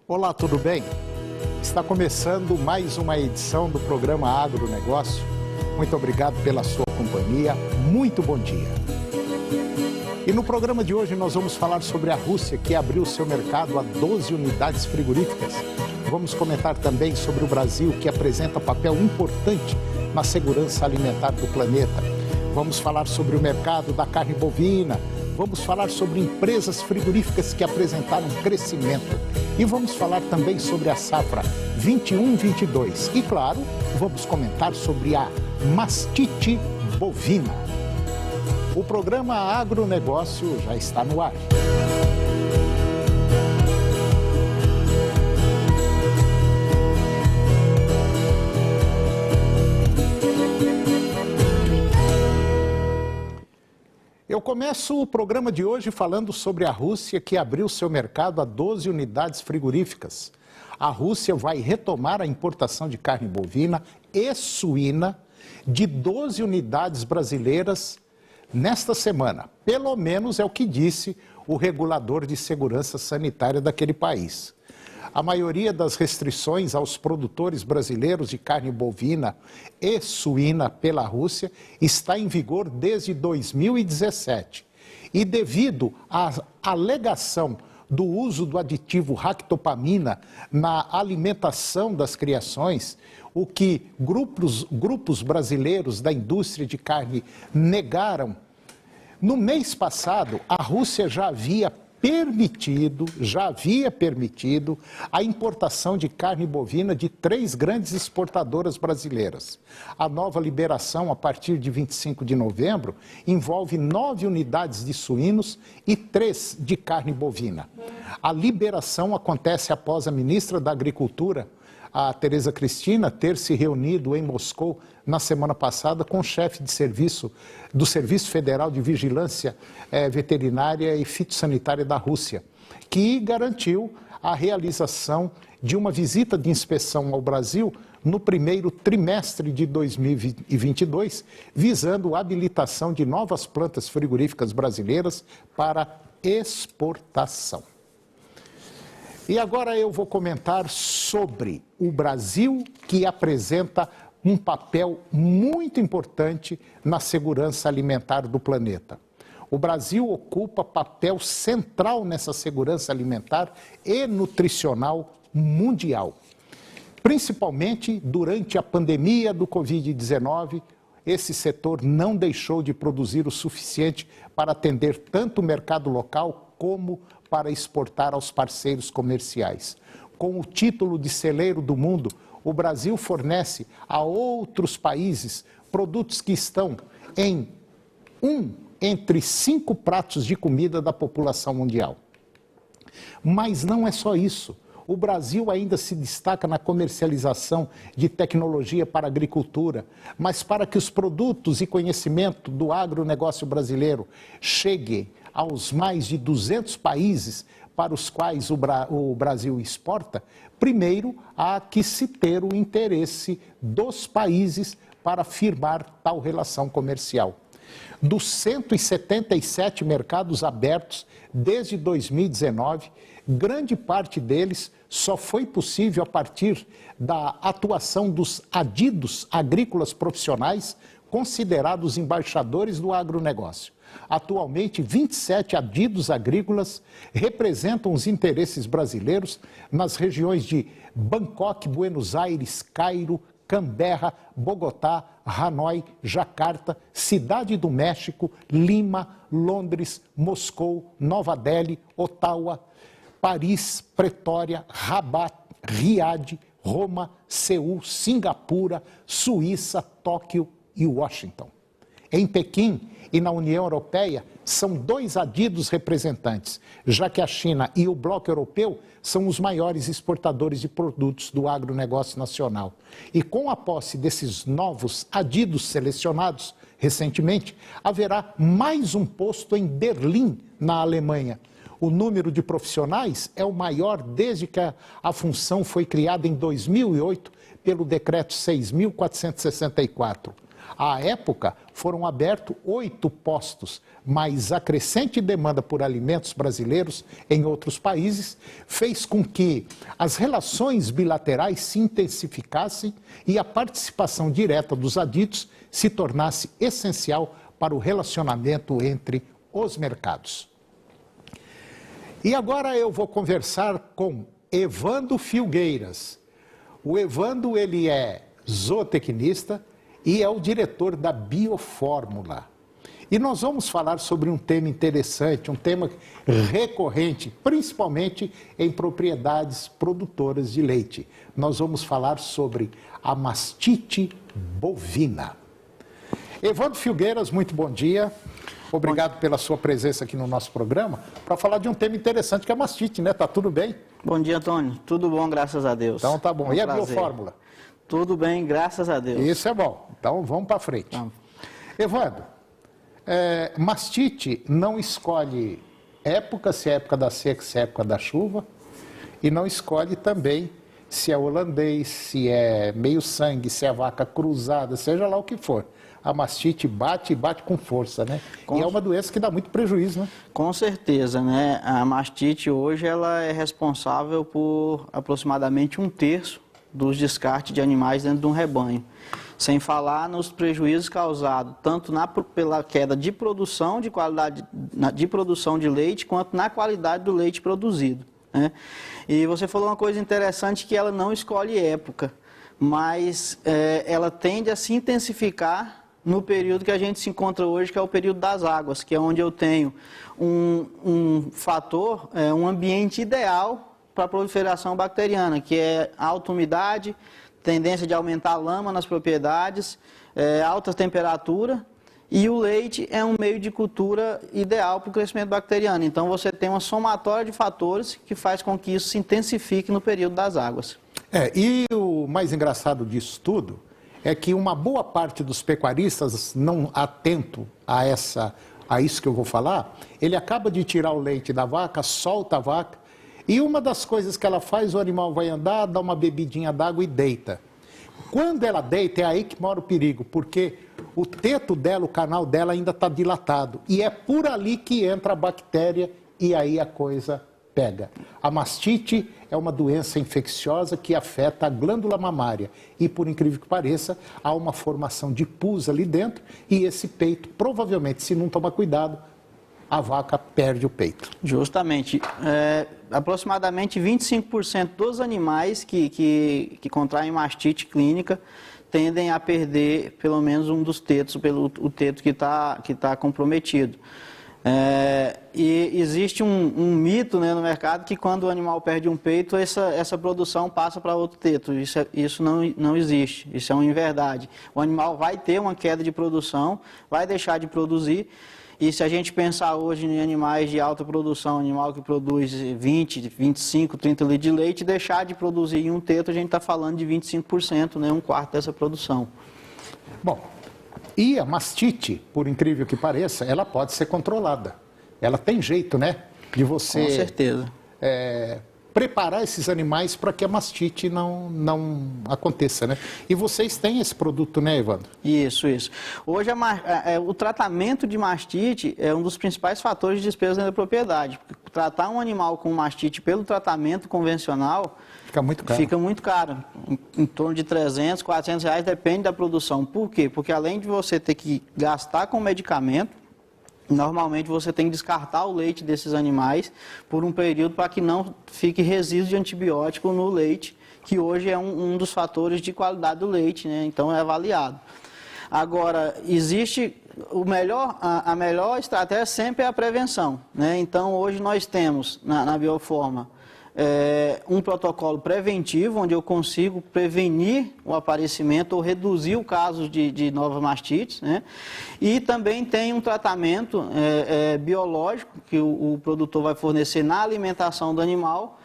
Olá, tudo bem? Está começando mais uma edição do programa Agronegócio. Muito obrigado pela sua companhia. Muito bom dia. E no programa de hoje nós vamos falar sobre a Rússia, que abriu seu mercado a 12 unidades frigoríficas. Vamos comentar também sobre o Brasil, que apresenta papel importante na segurança alimentar do planeta. Vamos falar sobre o mercado da carne bovina. Vamos falar sobre empresas frigoríficas que apresentaram crescimento. E vamos falar também sobre a safra 21-22. E, claro, vamos comentar sobre a mastite bovina. O programa Agronegócio já está no ar. Eu começo o programa de hoje falando sobre a Rússia, que abriu seu mercado a 12 unidades frigoríficas. A Rússia vai retomar a importação de carne bovina e suína de 12 unidades brasileiras nesta semana. Pelo menos é o que disse o regulador de segurança sanitária daquele país. A maioria das restrições aos produtores brasileiros de carne bovina e suína pela Rússia está em vigor desde 2017. E devido à alegação do uso do aditivo ractopamina na alimentação das criações, o que grupos brasileiros da indústria de carne negaram, no mês passado a Rússia já havia permitido a importação de carne bovina de 3 grandes exportadoras brasileiras. A nova liberação, a partir de 25 de novembro, envolve 9 unidades de suínos e 3 de carne bovina. A liberação acontece após a ministra da Agricultura, a Tereza Cristina, ter se reunido em Moscou na semana passada com o chefe de serviço do Serviço Federal de Vigilância Veterinária e Fitossanitária da Rússia, que garantiu a realização de uma visita de inspeção ao Brasil no primeiro trimestre de 2022, visando a habilitação de novas plantas frigoríficas brasileiras para exportação. E agora eu vou comentar sobre o Brasil, que apresenta um papel muito importante na segurança alimentar do planeta. O Brasil ocupa papel central nessa segurança alimentar e nutricional mundial. Principalmente durante a pandemia do Covid-19, esse setor não deixou de produzir o suficiente para atender tanto o mercado local como para exportar aos parceiros comerciais. Com o título de celeiro do mundo, o Brasil fornece a outros países produtos que estão entre 5 pratos de comida da população mundial. Mas não é só isso. O Brasil ainda se destaca na comercialização de tecnologia para a agricultura, mas para que os produtos e conhecimento do agronegócio brasileiro cheguem aos mais de 200 países para os quais o Brasil exporta, primeiro há que se ter o interesse dos países para firmar tal relação comercial. Dos 177 mercados abertos desde 2019, grande parte deles só foi possível a partir da atuação dos adidos agrícolas profissionais, considerados embaixadores do agronegócio. Atualmente, 27 adidos agrícolas representam os interesses brasileiros nas regiões de Bangkok, Buenos Aires, Cairo, Canberra, Bogotá, Hanoi, Jacarta, Cidade do México, Lima, Londres, Moscou, Nova Delhi, Ottawa, Paris, Pretória, Rabat, Riad, Roma, Seul, Singapura, Suíça, Tóquio e Washington. Em Pequim e na União Europeia, são 2 adidos representantes, já que a China e o Bloco Europeu são os maiores exportadores de produtos do agronegócio nacional. E com a posse desses novos adidos selecionados recentemente, haverá mais um posto em Berlim, na Alemanha. O número de profissionais é o maior desde que a função foi criada em 2008 pelo Decreto 6.464. À época, foram abertos 8 postos, mas a crescente demanda por alimentos brasileiros em outros países fez com que as relações bilaterais se intensificassem e a participação direta dos adidos se tornasse essencial para o relacionamento entre os mercados. E agora eu vou conversar com Evandro Filgueiras. O Evandro, ele é zootecnista e é o diretor da Biofórmula. E nós vamos falar sobre um tema interessante, um tema recorrente, principalmente em propriedades produtoras de leite. Nós vamos falar sobre a mastite bovina. Evandro Filgueiras, muito bom dia. Obrigado pela sua presença aqui no nosso programa para falar de um tema interessante que é a mastite, né? Tá tudo bem? Bom dia, Antônio. Tudo bom, graças a Deus. Então tá bom. E a prazer. Biofórmula? Tudo bem, graças a Deus. Isso é bom. Então vamos para frente. Vamos. Evandro, mastite não escolhe época, se é época da seca, se é época da chuva, e não escolhe também se é holandês, se é meio sangue, se é vaca cruzada, seja lá o que for. A mastite bate e bate com força, né? E é uma doença que dá muito prejuízo, né? Com certeza, né? A mastite hoje ela é responsável por aproximadamente 1/3 dos descartes de animais dentro de um rebanho. Sem falar nos prejuízos causados tanto pela queda de produção, de qualidade de produção de leite, quanto na qualidade do leite produzido, né? E você falou uma coisa interessante, que ela não escolhe época, mas ela tende a se intensificar no período que a gente se encontra hoje, que é o período das águas, que é onde eu tenho um fator, um ambiente ideal para a proliferação bacteriana, que é alta umidade, tendência de aumentar a lama nas propriedades, alta temperatura, e o leite é um meio de cultura ideal para o crescimento bacteriano. Então você tem uma somatória de fatores que faz com que isso se intensifique no período das águas. E o mais engraçado disso tudo é que uma boa parte dos pecuaristas, não atento a isso que eu vou falar, ele acaba de tirar o leite da vaca, solta a vaca, e uma das coisas que ela faz, o animal vai andar, dá uma bebidinha d'água e deita. Quando ela deita, é aí que mora o perigo, porque o teto dela, o canal dela ainda está dilatado, e é por ali que entra a bactéria, e aí a coisa pega. A mastite é uma doença infecciosa que afeta a glândula mamária e, por incrível que pareça, há uma formação de pus ali dentro e esse peito, provavelmente, se não tomar cuidado, a vaca perde o peito. Justamente. Aproximadamente 25% dos animais que contraem mastite clínica tendem a perder pelo menos um dos tetos, o teto que tá comprometido. E existe um mito, né, no mercado, que quando o animal perde um peito, essa produção passa para outro teto. Isso não existe, isso é uma inverdade. O animal vai ter uma queda de produção, vai deixar de produzir, e se a gente pensar hoje em animais de alta produção, animal que produz 20, 25, 30 litros de leite, deixar de produzir em um teto, a gente está falando de 25%, né, 1/4 dessa produção. Bom, e a mastite, por incrível que pareça, ela pode ser controlada. Ela tem jeito, né? De você... Com certeza. Preparar esses animais para que a mastite não aconteça, né? E vocês têm esse produto, né, Evandro? Isso. Hoje, o tratamento de mastite é um dos principais fatores de despesa da propriedade. Tratar um animal com mastite pelo tratamento convencional... Fica muito caro. Fica muito caro, em torno de 300, 400 reais, depende da produção. Por quê? Porque além de você ter que gastar com medicamento, normalmente você tem que descartar o leite desses animais por um período para que não fique resíduo de antibiótico no leite, que hoje é um dos fatores de qualidade do leite, né? Então é avaliado. Agora, existe a melhor estratégia sempre é a prevenção, né? Então hoje nós temos na Bioforma um protocolo preventivo, onde eu consigo prevenir o aparecimento ou reduzir o caso de novas mastites, né? E também tem um tratamento biológico que o produtor vai fornecer na alimentação do animal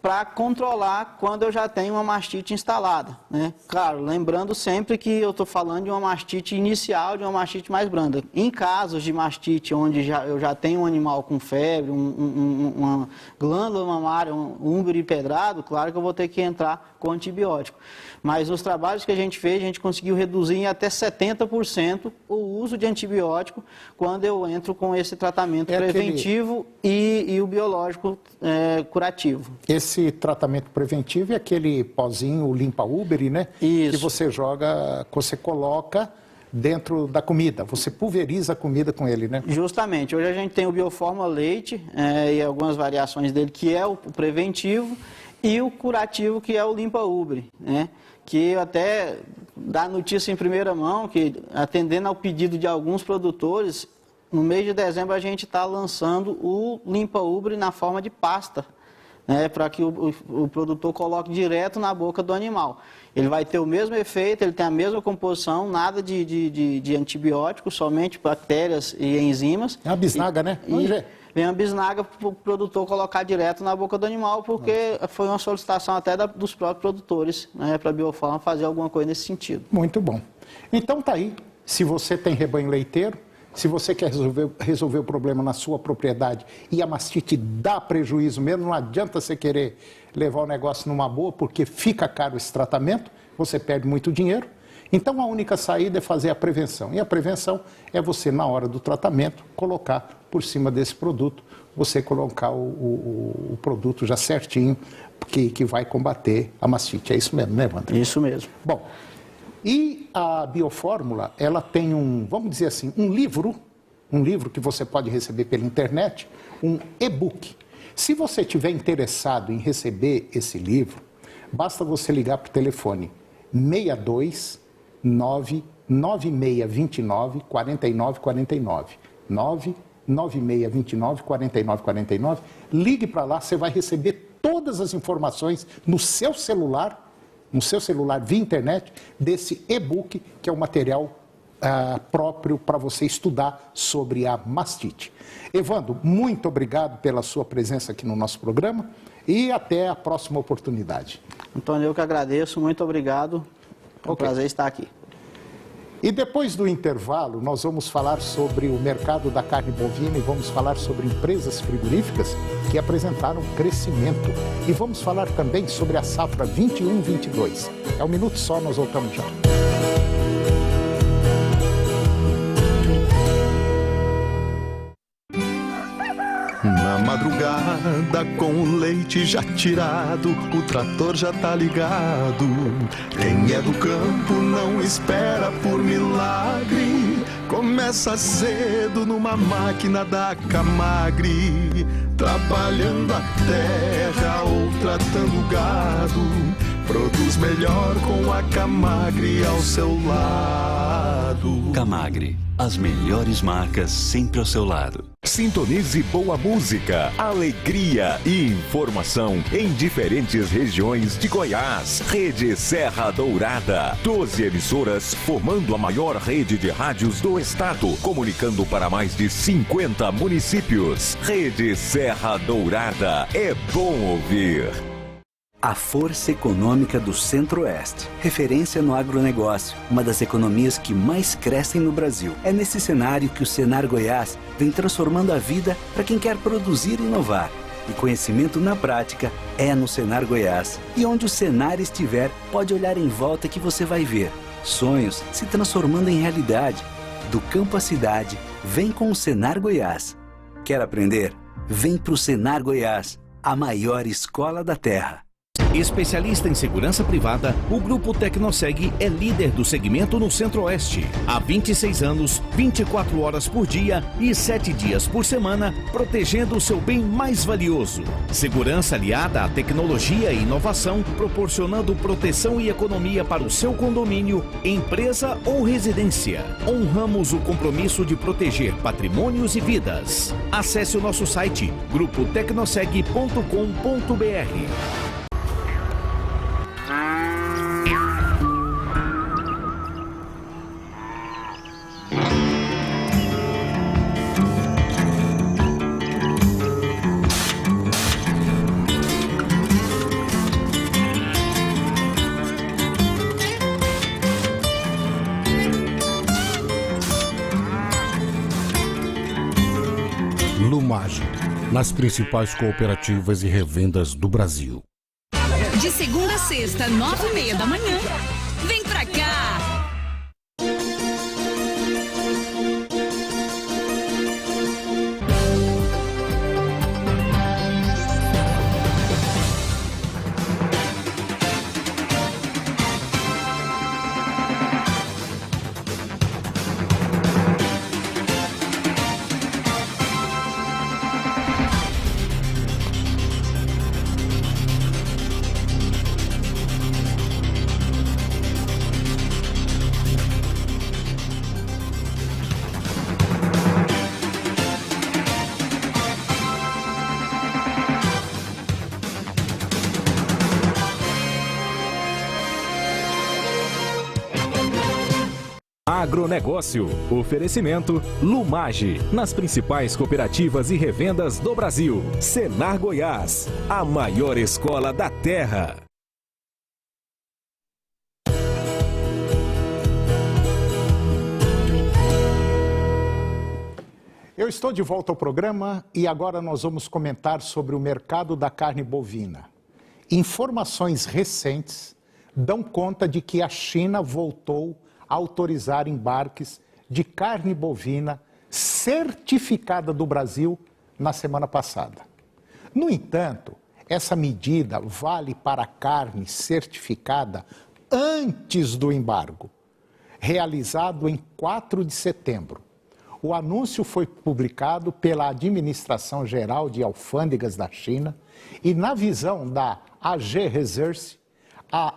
para controlar quando eu já tenho uma mastite instalada, né? Claro, lembrando sempre que eu estou falando de uma mastite inicial, de uma mastite mais branda. Em casos de mastite onde eu já tenho um animal com febre, uma glândula mamária, um húngaro empedrado, claro que eu vou ter que entrar com antibiótico. Mas nos trabalhos que a gente fez, a gente conseguiu reduzir em até 70% o uso de antibiótico quando eu entro com esse tratamento preventivo e o biológico curativo. Esse tratamento preventivo é aquele pozinho limpa-Uber, né? Isso. Que você joga, você coloca dentro da comida, você pulveriza a comida com ele, né? Justamente. Hoje a gente tem o Bioforma Leite e algumas variações dele, que é o preventivo, e o curativo, que é o limpa-Uber, né? Que até dá notícia em primeira mão, que atendendo ao pedido de alguns produtores, no mês de dezembro a gente está lançando o limpa-Ubre na forma de pasta, né, para que o produtor coloque direto na boca do animal. Ele vai ter o mesmo efeito, ele tem a mesma composição, nada de antibióticos, somente bactérias e enzimas. É uma bisnaga, né? Vem a bisnaga para o produtor colocar direto na boca do animal, porque foi uma solicitação até dos próprios produtores, né, para a Bioforma fazer alguma coisa nesse sentido. Muito bom. Então tá aí, se você tem rebanho leiteiro, se você quer resolver o problema na sua propriedade e a mastite dá prejuízo mesmo, não adianta você querer levar o negócio numa boa, porque fica caro esse tratamento, você perde muito dinheiro. Então a única saída é fazer a prevenção. E a prevenção é você, na hora do tratamento, colocar por cima desse produto, você colocar o produto já certinho, que vai combater a mastite. É isso mesmo, né, Wander? Isso mesmo. Bom, e a Biofórmula, ela tem vamos dizer assim, um livro que você pode receber pela internet, um e-book. Se você estiver interessado em receber esse livro, basta você ligar para o telefone 62 99629 4949. 99629 4949. Ligue para lá, você vai receber todas as informações no seu celular via internet, desse e-book, que é um material próprio para você estudar sobre a mastite. Evandro, muito obrigado pela sua presença aqui no nosso programa e até a próxima oportunidade. Antônio, eu que agradeço, muito obrigado. É um prazer estar aqui. E depois do intervalo, nós vamos falar sobre o mercado da carne bovina e vamos falar sobre empresas frigoríficas que apresentaram crescimento. E vamos falar também sobre a safra 21-22. É um minuto só, nós voltamos já. Na madrugada, com o leite já tirado, o trator já tá ligado. Quem é do campo não espera por milagre. Começa cedo numa máquina da Camagre, trabalhando a terra ou tratando o gado. Produz melhor com a Camagre ao seu lado. Camagre, as melhores marcas sempre ao seu lado. Sintonize boa música, alegria e informação em diferentes regiões de Goiás. Rede Serra Dourada. 12 emissoras formando a maior rede de rádios do estado, comunicando para mais de 50 municípios. Rede Serra Dourada. É bom ouvir. A Força Econômica do Centro-Oeste, referência no agronegócio, uma das economias que mais crescem no Brasil. É nesse cenário que o Senar Goiás vem transformando a vida para quem quer produzir e inovar. E conhecimento na prática é no Senar Goiás. E onde o Senar estiver, pode olhar em volta que você vai ver sonhos se transformando em realidade. Do campo à cidade, vem com o Senar Goiás. Quer aprender? Vem para o Senar Goiás, a maior escola da terra. Especialista em segurança privada, o Grupo Tecnoseg é líder do segmento no Centro-Oeste. Há 26 anos, 24 horas por dia e 7 dias por semana, protegendo o seu bem mais valioso. Segurança aliada à tecnologia e inovação, proporcionando proteção e economia para o seu condomínio, empresa ou residência. Honramos o compromisso de proteger patrimônios e vidas. Acesse o nosso site grupotecnoseg.com.br. Lumage, nas principais cooperativas e revendas do Brasil. De segunda a sexta, 9h30 da manhã. Vem pra cá! Agronegócio. Oferecimento Lumage, nas principais cooperativas e revendas do Brasil. Senar Goiás, a maior escola da terra. Eu estou de volta ao programa e agora nós vamos comentar sobre o mercado da carne bovina. Informações recentes dão conta de que a China voltou a autorizar embarques de carne bovina certificada do Brasil na semana passada. No entanto, essa medida vale para a carne certificada antes do embargo, realizado em 4 de setembro. O anúncio foi publicado pela Administração Geral de Alfândegas da China e, na visão da AG Research, a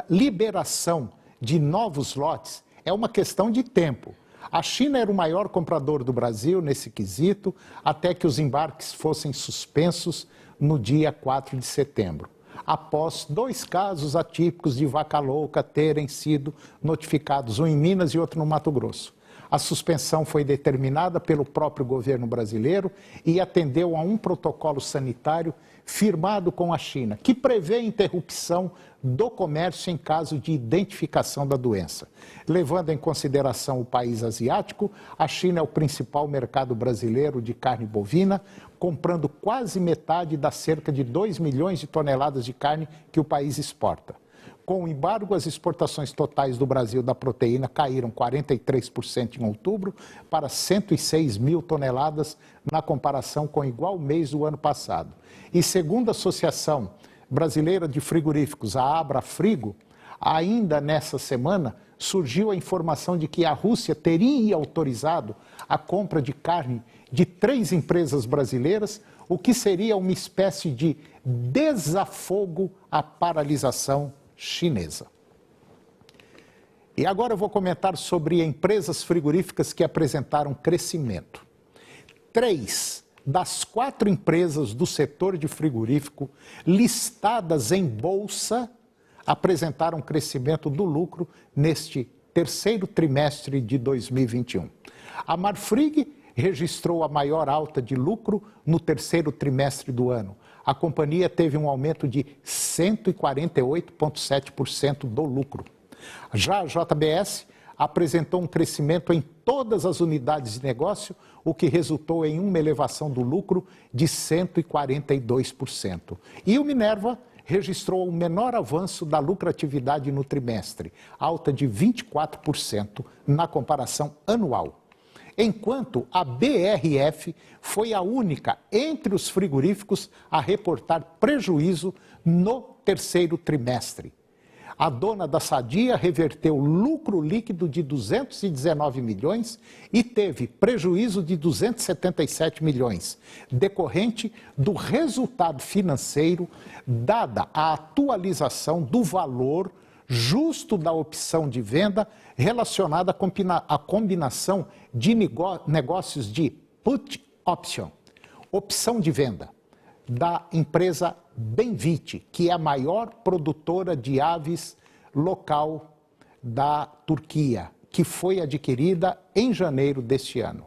liberação de novos lotes é uma questão de tempo. A China era o maior comprador do Brasil nesse quesito, até que os embarques fossem suspensos no dia 4 de setembro, após 2 casos atípicos de vaca louca terem sido notificados, um em Minas e outro no Mato Grosso. A suspensão foi determinada pelo próprio governo brasileiro e atendeu a um protocolo sanitário firmado com a China, que prevê a interrupção do comércio em caso de identificação da doença. Levando em consideração o país asiático, a China é o principal mercado brasileiro de carne bovina, comprando quase metade das cerca de 2 milhões de toneladas de carne que o país exporta. Com o embargo, as exportações totais do Brasil da proteína caíram 43% em outubro para 106 mil toneladas na comparação com o igual mês do ano passado. E segundo a Associação Brasileira de Frigoríficos, a Abrafrigo, ainda nessa semana surgiu a informação de que a Rússia teria autorizado a compra de carne de 3 empresas brasileiras, o que seria uma espécie de desafogo à paralisação chinesa. E agora eu vou comentar sobre empresas frigoríficas que apresentaram crescimento. 3 das 4 empresas do setor de frigorífico listadas em bolsa apresentaram crescimento do lucro neste terceiro trimestre de 2021. A Marfrig registrou a maior alta de lucro no terceiro trimestre do ano. A companhia teve um aumento de 148,7% do lucro. Já a JBS apresentou um crescimento em todas as unidades de negócio, o que resultou em uma elevação do lucro de 142%. E o Minerva registrou o menor avanço da lucratividade no trimestre, alta de 24% na comparação anual. Enquanto a BRF foi a única entre os frigoríficos a reportar prejuízo no terceiro trimestre. A dona da Sadia reverteu lucro líquido de 219 milhões e teve prejuízo de 277 milhões, decorrente do resultado financeiro dada a atualização do valor justo da opção de venda relacionada à combinação de negócios de put option, opção de venda, da empresa Benvite, que é a maior produtora de aves local da Turquia, que foi adquirida em janeiro deste ano.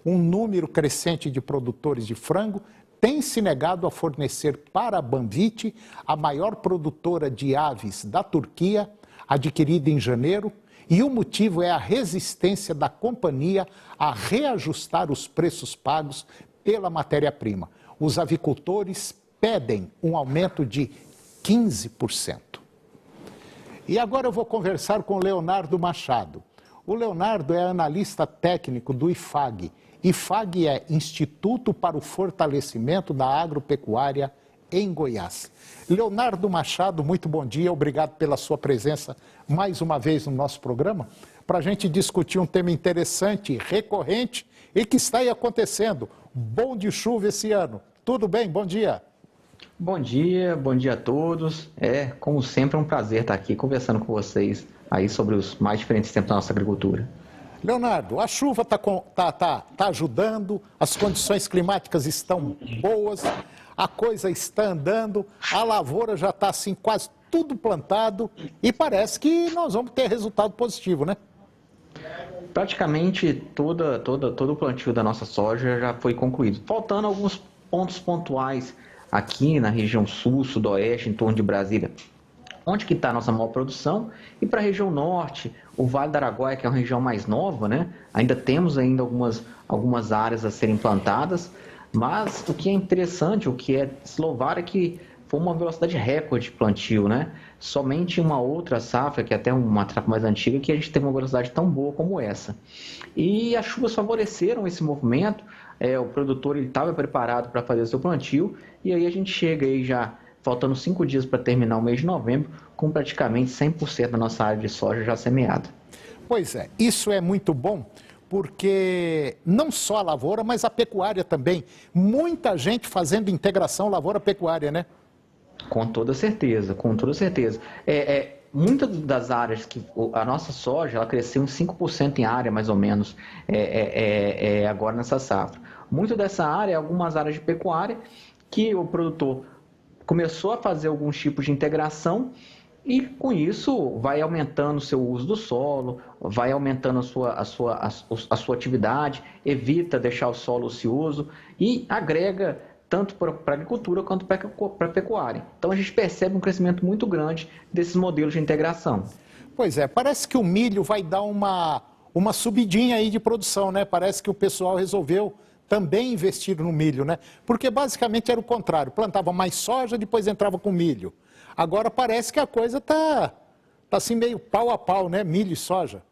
Um número crescente de produtores de frango tem se negado a fornecer para a Banvit, a maior produtora de aves da Turquia, adquirida em janeiro, e o motivo é a resistência da companhia a reajustar os preços pagos pela matéria-prima. Os avicultores pedem um aumento de 15%. E agora eu vou conversar com o Leonardo Machado. O Leonardo é analista técnico do IFAG. IFAG é Instituto para o Fortalecimento da Agropecuária em Goiás. Leonardo Machado, muito bom dia, obrigado pela sua presença mais uma vez no nosso programa, para a gente discutir um tema interessante, recorrente e que está aí acontecendo. Bom de chuva esse ano. Tudo bem? Bom dia. Bom dia a todos. Como sempre, é um prazer estar aqui conversando com vocês aí sobre os mais diferentes tempos da nossa agricultura. Leonardo, a chuva tá ajudando, as condições climáticas estão boas, a coisa está andando, a lavoura já está assim quase tudo plantado e parece que nós vamos ter resultado positivo, né? Praticamente todo o plantio da nossa soja já foi concluído, faltando alguns pontos pontuais aqui na região sul, sudoeste, em torno de Brasília, onde que está a nossa maior produção, e para a região norte, o Vale do Araguaia, que é uma região mais nova, né? Ainda temos algumas áreas a serem plantadas, mas o que é interessante, o que é se louvar é que foi uma velocidade recorde de plantio, né? Somente uma outra safra, que é até uma safra mais antiga, que a gente teve uma velocidade tão boa como essa. E as chuvas favoreceram esse movimento, o produtor estava preparado para fazer o seu plantio, e aí a gente chega aí já, faltando 5 dias para terminar o mês de novembro, com praticamente 100% da nossa área de soja já semeada. Pois é, isso é muito bom, porque não só a lavoura, mas a pecuária também. Muita gente fazendo integração lavoura-pecuária, né? Com toda certeza, com toda certeza. Muitas das áreas que a nossa soja, ela cresceu em 5% em área, mais ou menos, agora nessa safra. Muito dessa área, algumas áreas de pecuária, que o produtor começou a fazer alguns tipos de integração e, com isso, vai aumentando o seu uso do solo, vai aumentando a sua atividade, evita deixar o solo ocioso e agrega tanto para a agricultura quanto para a pecuária. Então, a gente percebe um crescimento muito grande desses modelos de integração. Pois é, parece que o milho vai dar uma subidinha aí de produção, né? Parece que o pessoal resolveu também investir no milho, né? Porque basicamente era o contrário, plantava mais soja, depois entrava com milho. Agora parece que a coisa tá assim meio pau a pau, né? Milho e soja.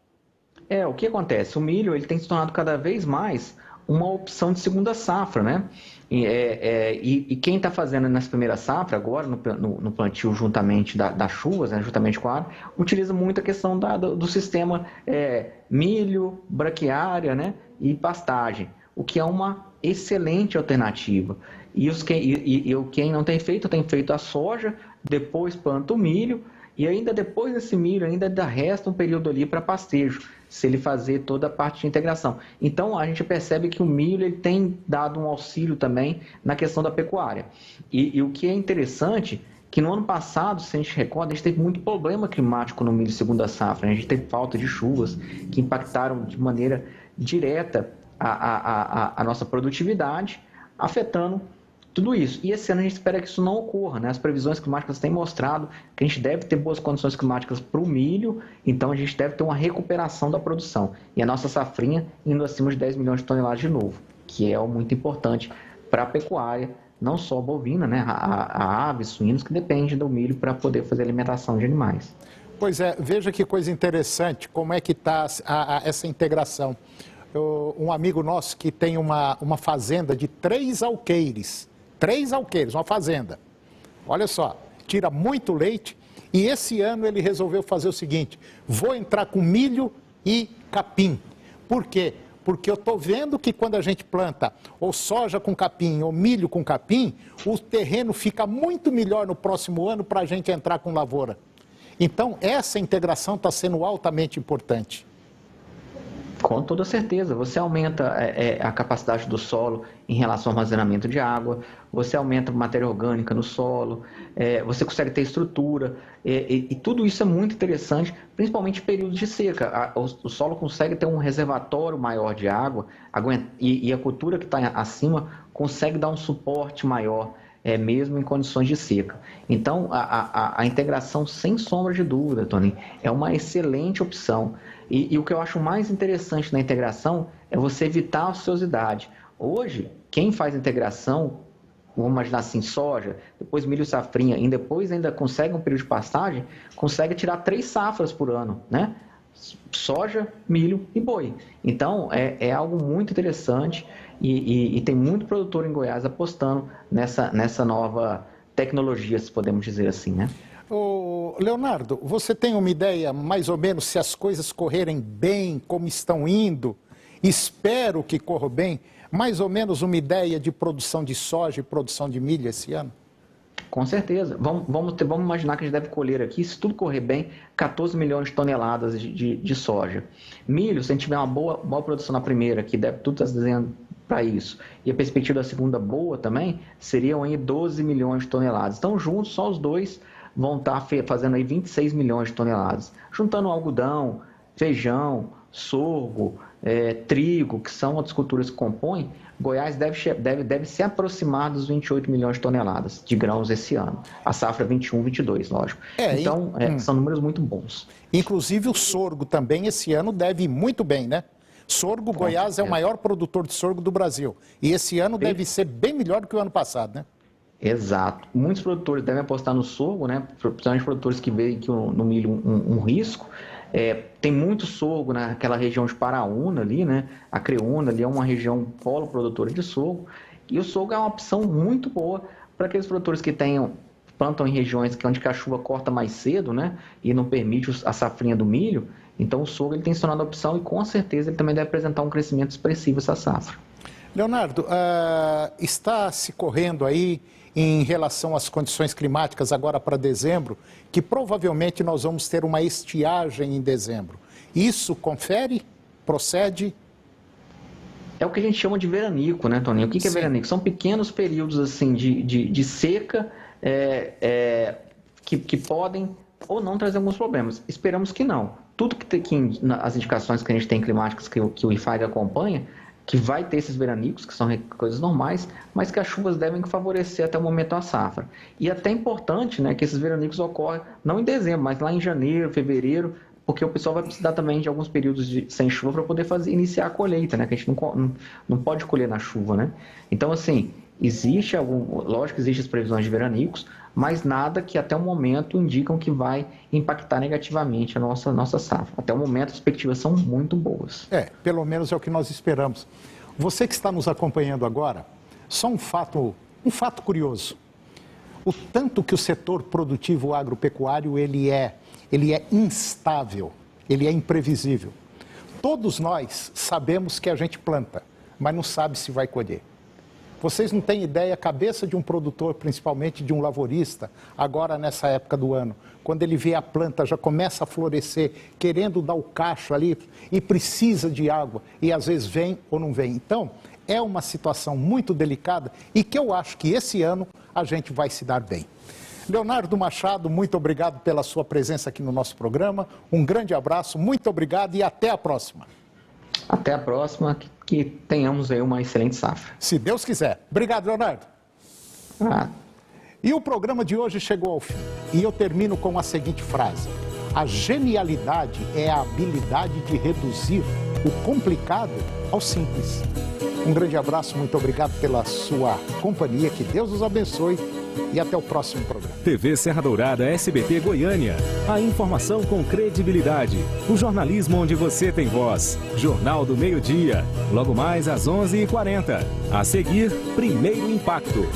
O que acontece? O milho ele tem se tornado cada vez mais uma opção de segunda safra, né? E quem está fazendo nessa primeira safra, agora no plantio juntamente das chuvas, né, juntamente com a área, utiliza muito a questão do sistema milho, braquiária, né, e pastagem, o que é uma excelente alternativa. E quem não tem feito a soja, depois planta o milho, e ainda depois desse milho, ainda resta um período ali para pastejo, se ele fazer toda a parte de integração. Então, a gente percebe que o milho ele tem dado um auxílio também na questão da pecuária. E o que é interessante, que no ano passado, se a gente recorda, a gente teve muito problema climático no milho segunda safra. A gente teve falta de chuvas que impactaram de maneira direta a nossa produtividade, afetando tudo isso. E esse ano a gente espera que isso não ocorra, né? As previsões climáticas têm mostrado que a gente deve ter boas condições climáticas para o milho, então a gente deve ter uma recuperação da produção. E a nossa safrinha indo acima de 10 milhões de toneladas de novo, que é muito importante para a pecuária, não só a bovina, né? A aves, suínos, que dependem do milho para poder fazer alimentação de animais. Pois é, veja que coisa interessante, como é que está essa integração. Um amigo nosso que tem uma fazenda de 3 alqueires, uma fazenda. Olha só, tira muito leite e esse ano ele resolveu fazer o seguinte, vou entrar com milho e capim. Por quê? Porque eu estou vendo que quando a gente planta ou soja com capim ou milho com capim, o terreno fica muito melhor no próximo ano para a gente entrar com lavoura. Então, essa integração está sendo altamente importante. Com toda certeza, você aumenta a capacidade do solo em relação ao armazenamento de água, você aumenta a matéria orgânica no solo, você consegue ter estrutura, e tudo isso é muito interessante, principalmente em períodos de seca. O solo consegue ter um reservatório maior de água, e a cultura que está acima consegue dar um suporte maior, mesmo em condições de seca. Então, a integração, sem sombra de dúvida, Tony, é uma excelente opção. E o que eu acho mais interessante na integração é você evitar a ociosidade. Hoje, quem faz integração, vamos imaginar assim, soja, depois milho e safrinha, e depois ainda consegue um período de pastagem, consegue tirar 3 safras por ano, né? Soja, milho e boi. Então, é algo muito interessante e tem muito produtor em Goiás apostando nessa nova tecnologia, se podemos dizer assim, né? Ô, Leonardo, você tem uma ideia, mais ou menos, se as coisas correrem bem, como estão indo? Espero que corra bem. Mais ou menos uma ideia de produção de soja e produção de milho esse ano? Com certeza. Vamos imaginar que a gente deve colher aqui, se tudo correr bem, 14 milhões de toneladas de soja. Milho, se a gente tiver uma boa produção na primeira, que deve tudo estar desenhando para isso, e a perspectiva da segunda boa também, seriam aí 12 milhões de toneladas. Então, juntos, só os dois vão estar fazendo aí 26 milhões de toneladas. Juntando algodão, feijão, sorgo, trigo, que são outras culturas que compõem, Goiás deve se aproximar dos 28 milhões de toneladas de grãos esse ano. A safra 21-22, lógico. Então, são números muito bons. Inclusive o sorgo também esse ano deve ir muito bem, né? Sorgo, Goiás é o maior produtor de sorgo do Brasil. E esse ano deve ser bem melhor do que o ano passado, né? Exato. Muitos produtores devem apostar no sorgo, né? Principalmente produtores que veem que no milho um risco. Tem muito sorgo naquela região de Paraúna ali, né? A Creúna ali é uma região polo produtora de sorgo. E o sorgo é uma opção muito boa para aqueles produtores que plantam em regiões onde a chuva corta mais cedo, né? E não permite a safrinha do milho. Então o sorgo ele tem se tornado a opção e com certeza ele também deve apresentar um crescimento expressivo essa safra. Leonardo, está se correndo aí em relação às condições climáticas agora para dezembro, que provavelmente nós vamos ter uma estiagem em dezembro. Isso confere? Procede? É o que a gente chama de veranico, né, Toninho? O que é veranico? São pequenos períodos assim, de seca que podem ou não trazer alguns problemas. Esperamos que não. Tudo as indicações que a gente tem climáticas que o IFAG acompanha, que vai ter esses veranicos, que são coisas normais, mas que as chuvas devem favorecer até o momento a safra. E até é importante, né, que esses veranicos ocorrem não em dezembro, mas lá em janeiro, fevereiro, porque o pessoal vai precisar também de alguns períodos sem chuva para poder iniciar a colheita, né, que a gente não pode colher na chuva, né? Então, assim, lógico que existem as previsões de veranicos, mas nada que até o momento indicam que vai impactar negativamente a nossa safra. Até o momento as perspectivas são muito boas. Pelo menos é o que nós esperamos. Você que está nos acompanhando agora, só um fato curioso. O tanto que o setor produtivo agropecuário ele é instável, ele é imprevisível. Todos nós sabemos que a gente planta, mas não sabe se vai colher. Vocês não têm ideia, a cabeça de um produtor, principalmente de um lavorista, agora nessa época do ano, quando ele vê a planta já começa a florescer, querendo dar o cacho ali e precisa de água, e às vezes vem ou não vem. Então, é uma situação muito delicada e que eu acho que esse ano a gente vai se dar bem. Leonardo Machado, muito obrigado pela sua presença aqui no nosso programa. Um grande abraço, muito obrigado e até a próxima. Até a próxima, que tenhamos aí uma excelente safra. Se Deus quiser. Obrigado, Leonardo. E o programa de hoje chegou ao fim. E eu termino com a seguinte frase. A genialidade é a habilidade de reduzir o complicado ao simples. Um grande abraço, muito obrigado pela sua companhia. Que Deus os abençoe e até o próximo programa. TV Serra Dourada SBT Goiânia. A informação com credibilidade. O jornalismo onde você tem voz. Jornal do Meio-Dia. Logo mais às 11h40. A seguir, Primeiro Impacto.